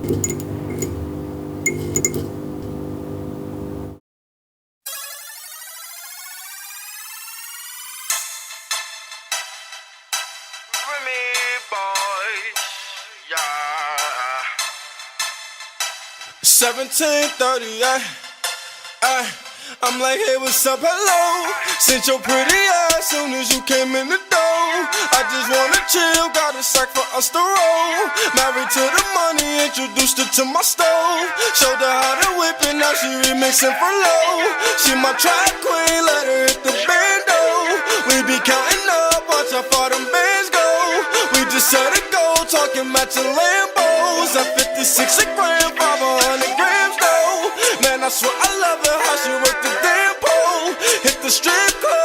Yeah. 17:38. I'm like, hey, what's up, hello? Sent your pretty ass soon as you came in the door. I just wanna chill, got a sack for us to roll. Married to the money, introduced her to my stove. Showed her how to whip it, now she remixing for low. She my track queen, let her hit the bando. We be counting up, watch how far them bands go. We just set a goal, talking matching Lambos. At 56 a gram, 500 grams though. Man, I swear I love her, how she work the damn pole. Hit the strip club.